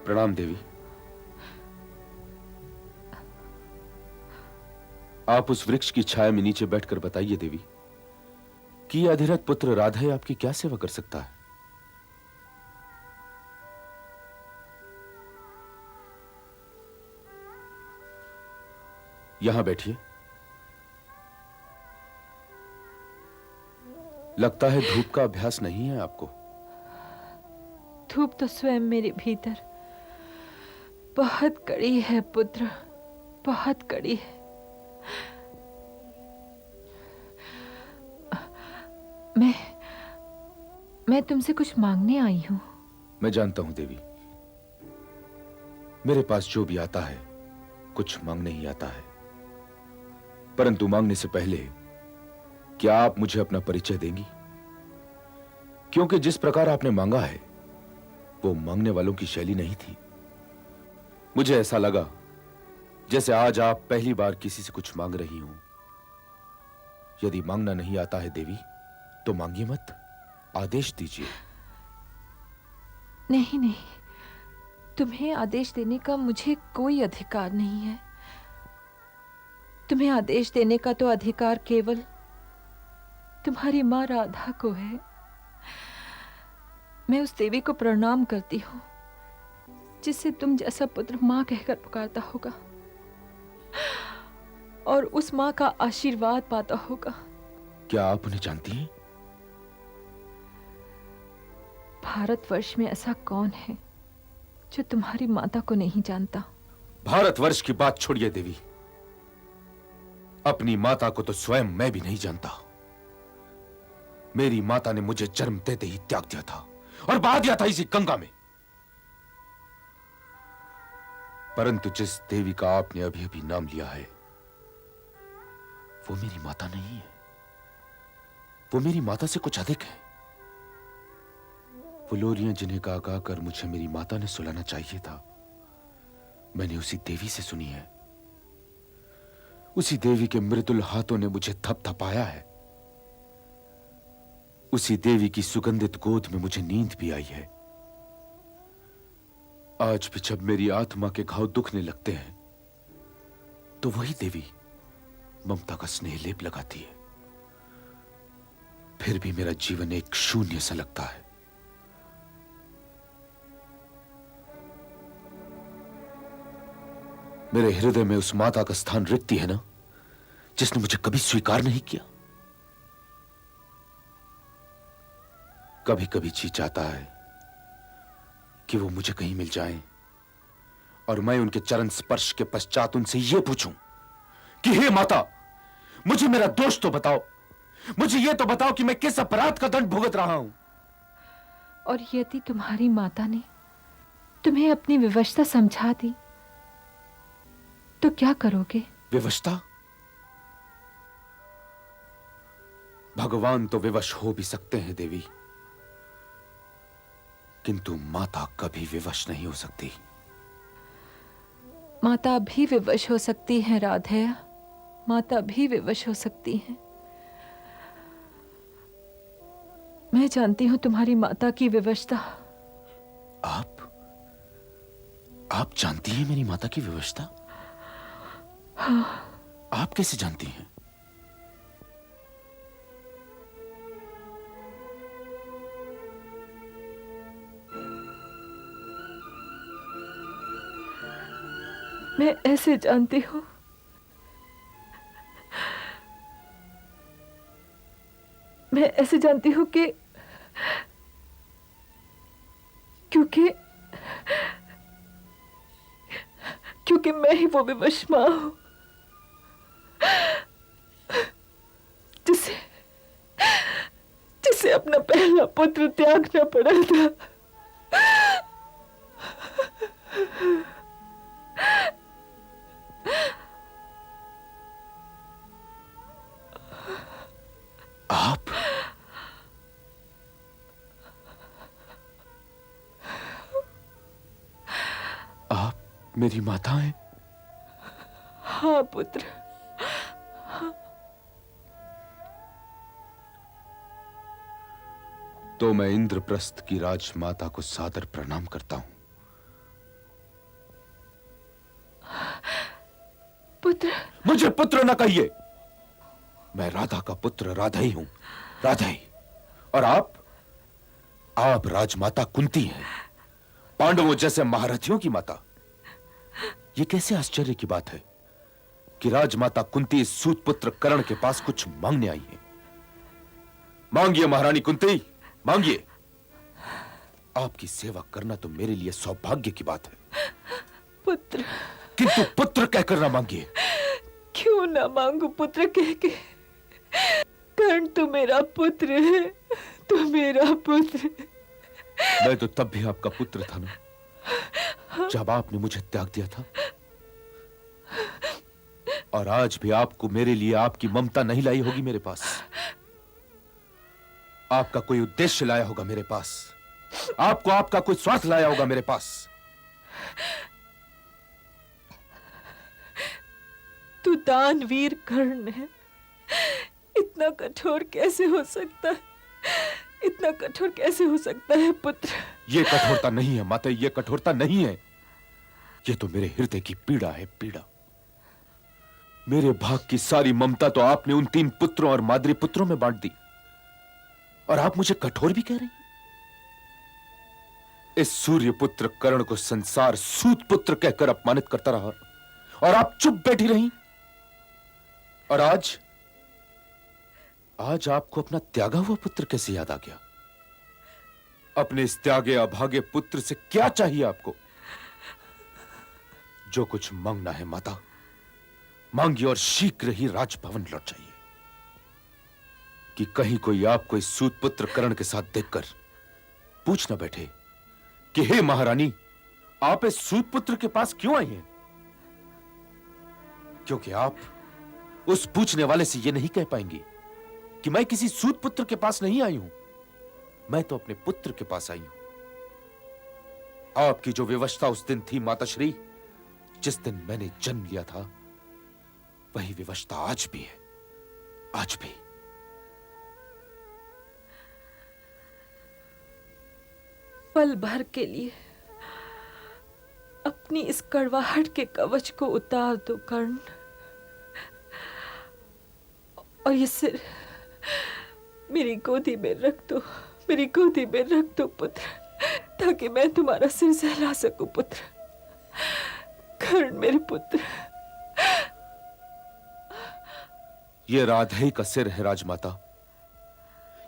प्रणाम देवी। आप उस वृक्ष की छाया में नीचे बैठकर बताइए देवी कि यह अधिरथ पुत्र राधे आपकी क्या सेवा कर सकता है। यहां बैठिए। लगता है धूप का अभ्यास नहीं है आपको। धूप तो स्वयं मेरे भीतर बहुत कड़ी है पुत्र, बहुत कड़ी है। मैं तुमसे कुछ मांगने आई हूं। मैं जानता हूं देवी, मेरे पास जो भी आता है कुछ मांगने ही आता है, परंतु मांगने से पहले क्या आप मुझे अपना परिचय देंगी? क्योंकि जिस प्रकार आपने मांगा है वो मांगने वालों की शैली नहीं थी। मुझे ऐसा लगा जैसे आज आप पहली बार किसी से कुछ मांग रही हो। यदि मांगना नहीं आता है देवी तो मांगिए मत, आदेश दीजिए। नहीं नहीं, तुम्हें आदेश देने का मुझे कोई अधिकार नहीं है। तुम्हें आदेश देने का तो अधिकार केवल तुम्हारी मां राधा को है। मैं उस देवी को प्रणाम करती हूँ जिससे तुम जैसा पुत्र मां कहकर पुकारता होगा और उस मां का आशीर्वाद पाता होगा। क्या आप उन्हें जानती हैं? भारतवर्ष में ऐसा कौन है जो तुम्हारी माता को नहीं जानता? भारतवर्ष की बात छोड़िए देवी, अपनी माता को तो स्वयं मैं भी नहीं जानता। मेरी माता ने मुझे जन्म देते ही त्याग दिया था और बहा दिया था इसी गंगा में। परंतु जिस देवी का आपने अभी अभी नाम लिया है वो मेरी माता नहीं है। वो मेरी माता से कुछ अधिक है। वो लोरियां जिन्हें गा गा कर मुझे मेरी माता ने सुलाना चाहिए था, मैंने उसी देवी से सुनी है। उसी देवी के मृदुल हाथों ने मुझे थपथपाया है। उसी देवी की सुगंधित गोद में मुझे नींद भी आई है। आज भी जब मेरी आत्मा के घाव दुखने लगते हैं तो वही देवी ममता का स्नेह लेप लगाती है। फिर भी मेरा जीवन एक शून्य सा लगता है। मेरे हृदय में उस माता का स्थान रिक्ति है ना, जिसने मुझे कभी स्वीकार नहीं किया। कभी कभी जी चाहता है कि वो मुझे कहीं मिल जाएं और मैं उनके चरण स्पर्श के पश्चात उनसे यह पूछूं कि हे माता, मुझे मेरा दोष तो बताओ, मुझे यह तो बताओ कि मैं किस अपराध का दंड भुगत रहा हूं। और यदि तुम्हारी माता ने तुम्हें अपनी विवशता समझा दी तो क्या करोगे? विवशता? भगवान तो विवश हो भी सकते हैं देवी, किंतु माता कभी विवश नहीं हो सकती। माता भी विवश हो सकती है राधे, माता भी विवश हो सकती है। मैं जानती हूं तुम्हारी माता की विवशता। आप जानती हैं मेरी माता की विवशता? हाँ। आप कैसे जानती हैं? मैं ऐसे जानती हूं। मैं ऐसे जानती हूं कि क्योंकि मैं ही वो विवश मां हूं जिसे अपना पहला पुत्र त्यागना पड़ा था। आप मेरी माता हैं? हाँ पुत्र, हाँ। तो मैं इंद्रप्रस्थ की राजमाता को सादर प्रणाम करता हूं। पुत्र। मुझे पुत्र न कहिए। मैं राधा का पुत्र राधा ही हूं, राधा ही। और आप राजमाता कुंती हैं, पांडवों जैसे महारथियों की माता। यह कैसे आश्चर्य की बात है कि राजमाता कुंती इस सूत पुत्र कर्ण के पास कुछ मांगने आई है। मांगिए महारानी कुंती, मांगिए। आपकी सेवा करना तो मेरे लिए सौभाग्य की बात है। पुत्र। किंतु पुत्र कहकर ना मांगिए। क्यों ना मांगू पुत्र कह के? कर्ण तो मेरा पुत्र है, तो मेरा पुत्र। मैं तो तब भी आपका पुत्र था ना, जब आपने मुझे त्याग दिया था। और आज भी आपको मेरे लिए आपकी ममता नहीं लाई होगी मेरे पास। आपका कोई उद्देश्य लाया होगा मेरे पास, आपको आपका कोई स्वार्थ लाया होगा मेरे पास। तू दानवीर कर्ण है, इतना कठोर कैसे हो सकता है? इतना कठोर कैसे हो सकता है पुत्र? यह कठोरता नहीं है माता, यह कठोरता नहीं है। यह तो मेरे हृदय की पीड़ा है, पीड़ा। मेरे भाग की सारी ममता तो आपने उन 3 पुत्रों और माद्री पुत्रों में बांट दी, और आप मुझे कठोर भी कह रहे हैं। इस सूर्य पुत्र कर्ण को संसार सूत पुत्र कहकर अपमानित करता रहा, और आप चुप बैठी रही। और आज आपको अपना त्यागा हुआ पुत्र कैसे याद आ गया? अपने इस त्यागे अभागे पुत्र से क्या चाहिए आपको? जो कुछ मांगना है माता, मांगिए, और शीघ्र ही राजभवन लौट जाइए, कि कहीं कोई आपको इस सूत पुत्र कर्ण के साथ देखकर पूछ न बैठे कि हे महारानी, आप इस सूत पुत्र के पास क्यों आई हैं? क्योंकि आप उस पूछने वाले से यह नहीं कह पाएंगी कि मैं किसी सूत पुत्र के पास नहीं आई हूं, मैं तो अपने पुत्र के पास आई हूं। आपकी जो विवशता उस दिन थी माताश्री, जिस दिन मैंने जन्म लिया था, वही विवशता आज भी है, आज भी। पल भर के लिए अपनी इस कड़वाहट के कवच को उतार दो कर्ण, और ये सिर मेरी गोदी में रख दो, मेरी गोदी में रख दो पुत्र, ताकि मैं तुम्हारा सिर सहला सकूं पुत्र। कर्ण मेरे पुत्र। ये राधे का सिर है राजमाता,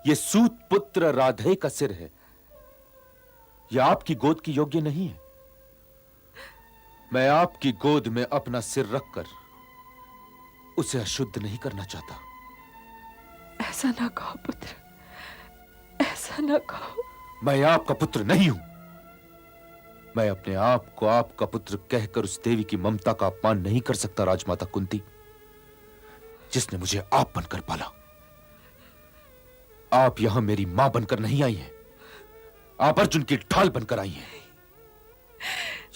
ये सूत पुत्र राधे का सिर है। यह आपकी गोद की योग्य नहीं है। मैं आपकी गोद में अपना सिर रखकर उसे अशुद्ध नहीं करना चाहता। ऐसा ना कहो पुत्र, ऐसा ना कहो। मैं आपका पुत्र नहीं हूं। मैं अपने आप को आपका पुत्र कहकर उस देवी की ममता का अपमान नहीं कर सकता राजमाता कुंती, जिसने मुझे आप बनकर पाला। आप यहां मेरी मां बनकर नहीं आई हैं, आप अर्जुन की ढाल बनकर आई हैं।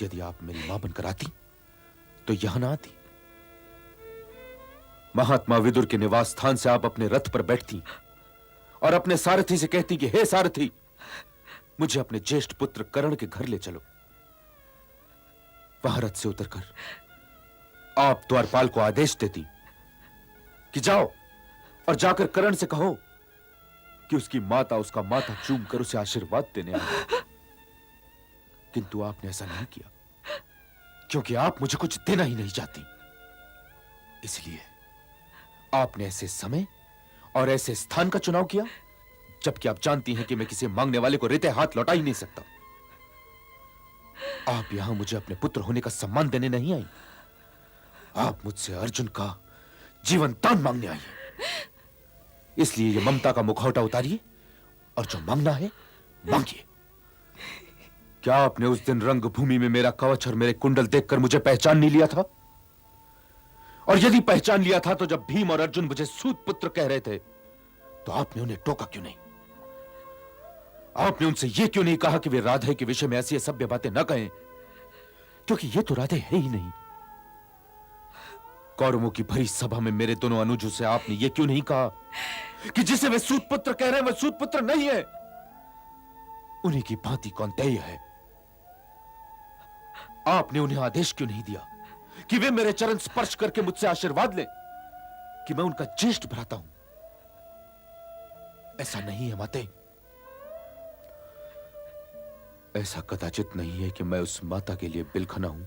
यदि आप मेरी मां बनकर आती तो यहां ना आती। महात्मा विदुर के निवास स्थान से आप अपने रथ पर बैठती और अपने सारथी से कहती कि हे सारथी, मुझे अपने ज्येष्ठ पुत्र कर्ण के घर ले चलो। वहां रथ से उतरकर आप द्वारपाल को आदेश देती कि जाओ और जाकर कर्ण से कहो कि उसकी माता उसका माथा चूम कर उसे आशीर्वाद देने आई। किंतु आपने ऐसा नहीं किया, क्योंकि आप मुझे कुछ देना ही नहीं चाहती। इसलिए आपने ऐसे समय और ऐसे स्थान का चुनाव किया जबकि आप जानती हैं कि मैं किसी मांगने वाले को रेते हाथ लौटा ही नहीं सकता। आप यहां मुझे अपने पुत्र होने का सम्मान देने नहीं आई, आप मुझसे अर्जुन का जीवन दान मांगने आई हैं। इसलिए ये ममता का मुखौटा उतारिए और जो मांगना है मांगिए। क्या आपने उस दिन रंगभूमि में मेरा कवच और मेरे कुंडल देखकर मुझे पहचान नहीं लिया था? और यदि पहचान लिया था तो जब भीम और अर्जुन मुझे सूत पुत्र कह रहे थे तो आपने उन्हें टोका क्यों नहीं? आपने उनसे यह क्यों नहीं कहा कि वे राधे के विषय में ऐसी असभ्य बातें न कहें, क्योंकि ये तो राधे है ही नहीं। कौरवों की भरी सभा में मेरे दोनों अनुजों से आपने यह क्यों नहीं कहा कि जिसे वे सूत पुत्र कह रहे हैं वह सूत पुत्र नहीं है, उन्हीं की भांति कौंतेय है? आपने उन्हें आदेश क्यों नहीं दिया कि वे मेरे चरण स्पर्श करके मुझसे आशीर्वाद लें कि मैं उनका ज्येष्ठ भ्राता हूं। ऐसा नहीं है माते। ऐसा कदाचित नहीं है कि मैं उस माता के लिए बिलखना हूं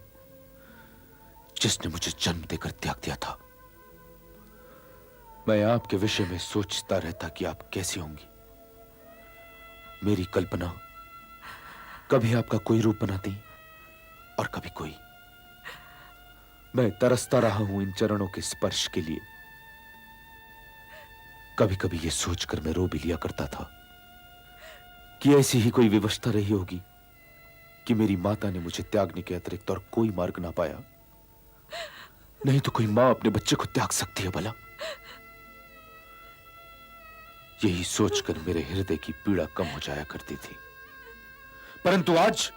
जिसने मुझे जन्म देकर त्याग दिया था। मैं आपके विषय में सोचता रहता कि आप कैसी होंगी। मेरी कल्पना कभी आपका कोई रूप बनाती और कभी कोई। मैं तरसता रहा हूं इन चरणों के स्पर्श के लिए। कभी कभी यह सोचकर मैं रो भी लिया करता था कि ऐसी ही कोई व्यवस्था रही होगी कि मेरी माता ने मुझे त्यागने के अतिरिक्त और कोई मार्ग ना पाया। नहीं तो कोई मां अपने बच्चे को त्याग सकती है भला? यही सोचकर मेरे हृदय की पीड़ा कम हो जाया करती थी। परंतु आज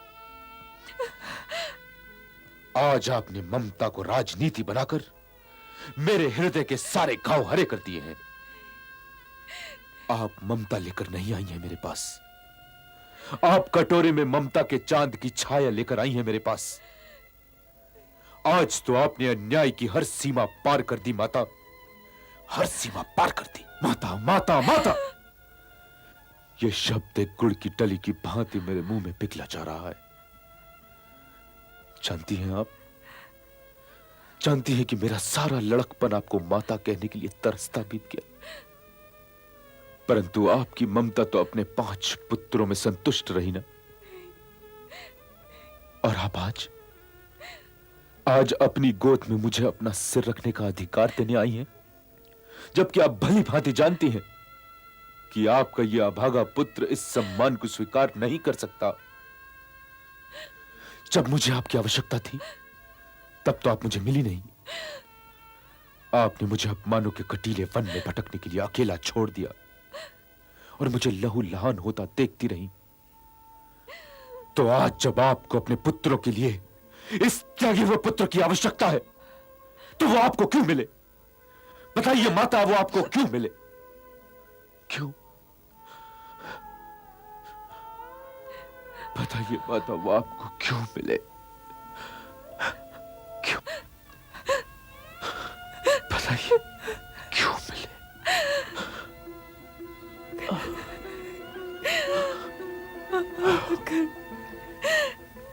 आपने ममता को राजनीति बनाकर मेरे हृदय के सारे घाव हरे कर दिए हैं। आप ममता लेकर नहीं आई हैं मेरे पास। आप कटोरे में ममता के चांद की छाया लेकर आई हैं मेरे पास। आज तो आपने अन्याय की हर सीमा पार कर दी माता, हर सीमा पार कर दी। माता माता माता, यह शब्द एक गुड़ की टली की भांति मेरे मुंह में पिघला जा रहा है। जानती हैं आप, जानती हैं कि मेरा सारा लड़कपन आपको माता कहने के लिए तरसता बीत गया। परंतु आपकी ममता तो अपने 5 पुत्रों में संतुष्ट रही ना। और आप आज अपनी गोद में मुझे अपना सिर रखने का अधिकार देने आई हैं, जबकि आप भली भांति जानती हैं कि आपका यह अभागा पुत्र इस सम्मान को स्वीकार नहीं कर सकता। जब मुझे आपकी आवश्यकता थी तब तो आप मुझे मिली नहीं। आपने मुझे अपमानों के कटीले वन में भटकने के लिए अकेला छोड़ दिया और मुझे लहू लहान होता देखती रही। तो आज जब आपको अपने पुत्रों के लिए इस त्यागे हुए पुत्र की आवश्यकता है तो वो आपको क्यों मिले? बताइए माता, वो आपको क्यों मिले? क्यों? बताइए माता, वो आपको क्यों मिले? क्यों? बताइए क्यों मिले?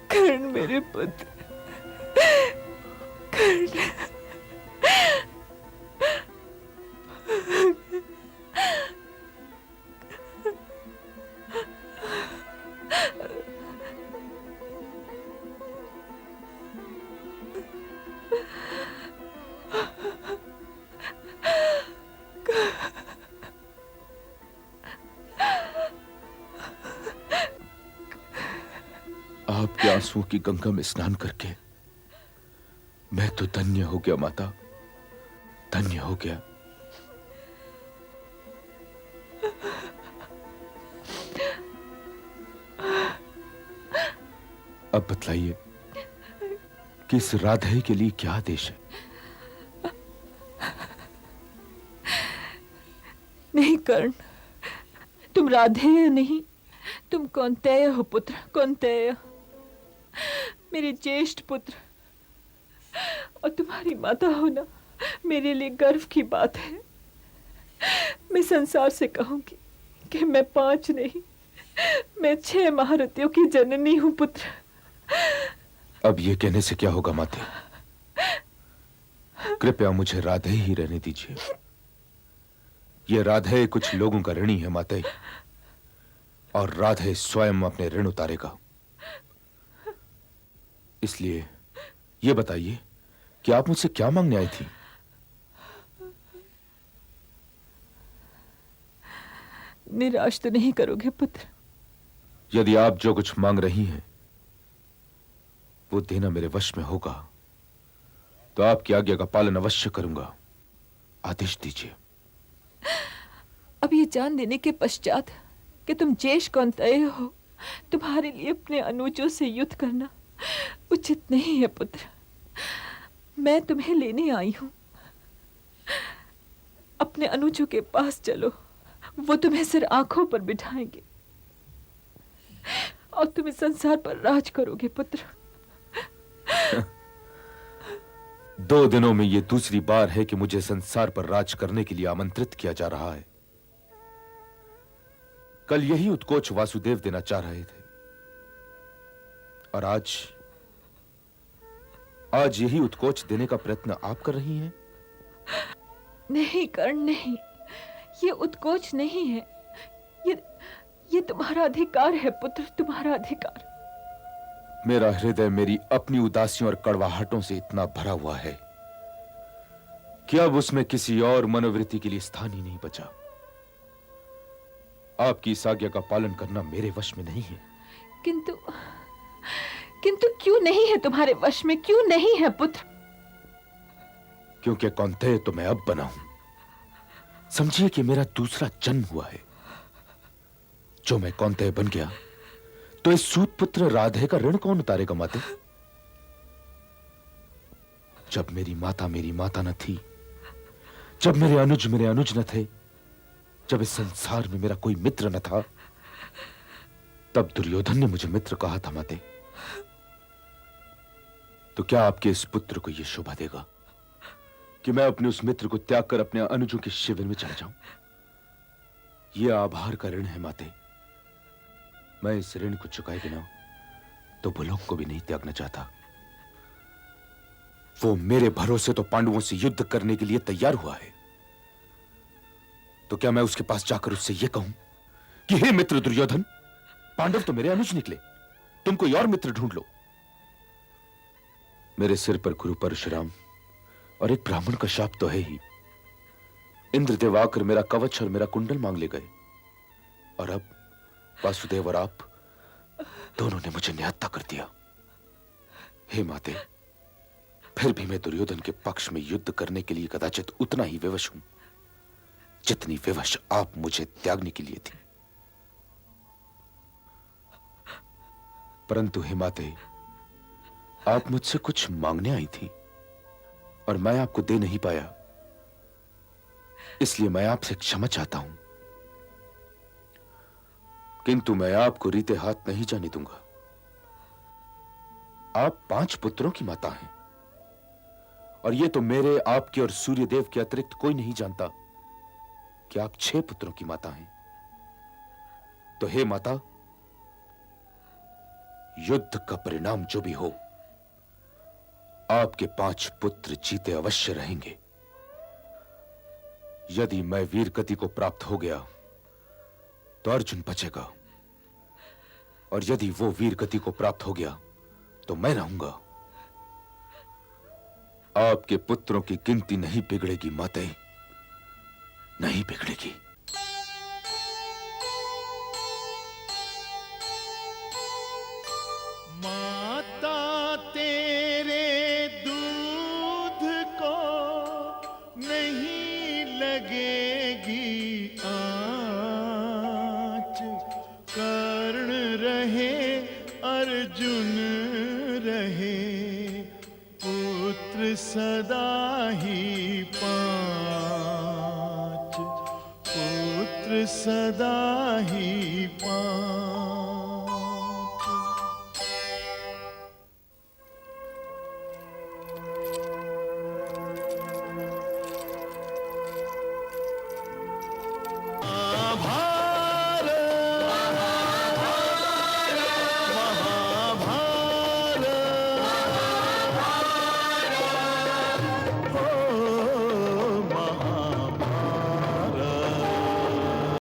कर्ण, मेरे पुत्र, कर्ण। आपके आंसुओं की गंगा में स्नान करके मैं तो धन्य हो गया माता, धन्य हो गया। अब बतलाइए कि इस राधे के लिए क्या आदेश है? नहीं कर्ण, तुम राधेय नहीं, तुम कौन्तेय हो पुत्र, कौन्तेय, मेरे ज्येष्ठ पुत्र। और तुम्हारी माता होना मेरे लिए गर्व की बात है। मैं संसार से कहूंगी कि मैं 5 नहीं, मैं 6 महारथियों की जननी हूं पुत्र। अब ये कहने से क्या होगा माते? कृपया मुझे राधे ही रहने दीजिए। ये राधे कुछ लोगों का ऋणी है माते, और राधे स्वयं अपने ऋण उतारेगा। इसलिए ये बताइए कि आप मुझसे क्या मांगने आई थी? निराश तो नहीं करोगे पुत्र? यदि आप जो कुछ मांग रही हैं वो देना मेरे वश में होगा तो आपकी आज्ञा का पालन अवश्य करूंगा। आदेश दीजिए। अब ये जान देने के पश्चात कि तुम ज्येष्ठ कौन्तेय हो, तुम्हारे लिए अपने अनुजों से युद्ध करना उचित नहीं है पुत्र। मैं तुम्हें लेने आई हूं। अपने अनुजों के पास चलो, वो तुम्हें सिर आंखों पर बिठाएंगे और तुम इस संसार पर राज करोगे पुत्र। 2 दिनों में यह दूसरी बार है कि मुझे संसार पर राज करने के लिए आमंत्रित किया जा रहा है। कल यही उत्कोच वासुदेव देना चाह रहे थे और आज यही उत्कोच देने का प्रयत्न आप कर रही हैं। नहीं कर्ण, नहीं, ये उत्कोच नहीं है। ये तुम्हारा अधिकार है पुत्र, तुम्हारा अधिकार। मेरा हृदय मेरी अपनी उदासियों और कड़वाहटों से इतना भरा हुआ है कि अब उसमें किसी और मनोवृत्ति के लिए स्थान ही नहीं बचा। आपकी इस आज्ञा का पालन करना मेरे वश में नहीं है। किंतु क्यों नहीं है तुम्हारे वश में? क्यों नहीं है पुत्र? क्योंकि कौंतेय तो मैं अब बना हूं। समझिए कि मेरा दूसरा जन्म हुआ है। जो मैं कौंतेय बन गया तो इस सूत पुत्र राधे का ऋण कौन उतारेगा माते? जब मेरी माता न थी, जब मेरे अनुज न थे, जब इस संसार में मेरा कोई मित्र न था, तब दुर्योधन ने मुझे मित्र कहा था माते। तो क्या आपके इस पुत्र को यह शोभा देगा कि मैं अपने उस मित्र को त्याग कर अपने अनुजों के शिविर में चला जाऊं? यह आभार का ऋण है माते। मैं इस ऋण को चुकाए बिना तो भुलोक को भी नहीं त्यागना चाहता। वो मेरे भरोसे तो पांडवों से युद्ध करने के लिए तैयार हुआ है। तो क्या मैं उसके पास जाकर उससे यह कहूं कि हे मित्र दुर्योधन, पांडव तो मेरे अनुज निकले, तुम कोई और मित्र ढूंढ लो। मेरे सिर पर गुरु परशुराम और एक ब्राह्मण का शाप तो है ही। इंद्रदेव आकर मेरा कवच और मेरा कुंडल मांग ले गए, और अब वासुदेव और आप दोनों ने मुझे निहत्था कर दिया। हे माते, फिर भी मैं दुर्योधन के पक्ष में युद्ध करने के लिए कदाचित उतना ही विवश हूं जितनी विवश आप मुझे त्यागने के लिए थी। परंतु हे माते, आप मुझसे कुछ मांगने आई थी और मैं आपको दे नहीं पाया, इसलिए मैं आपसे क्षमा चाहता हूं। किंतु मैं आपको रीते हाथ नहीं जाने दूंगा। आप 5 पुत्रों की माता हैं, और यह तो मेरे, आपके और सूर्यदेव के अतिरिक्त कोई नहीं जानता कि आप 6 पुत्रों की माता हैं। तो हे माता, युद्ध का परिणाम जो भी हो, आपके 5 पुत्र जीते अवश्य रहेंगे। यदि मैं वीर गति को प्राप्त हो गया तो अर्जुन बचेगा, और यदि वो वीर गति को प्राप्त हो गया तो मैं रहूंगा। आपके पुत्रों की गिनती नहीं बिगड़ेगी माते, नहीं बिगड़ेगी। माता तेरे दूध को नहीं लगेगी आँच, कर्ण रहे अर्जुन रहे, पुत्र सदा ही 5, पुत्र सदा ही 5।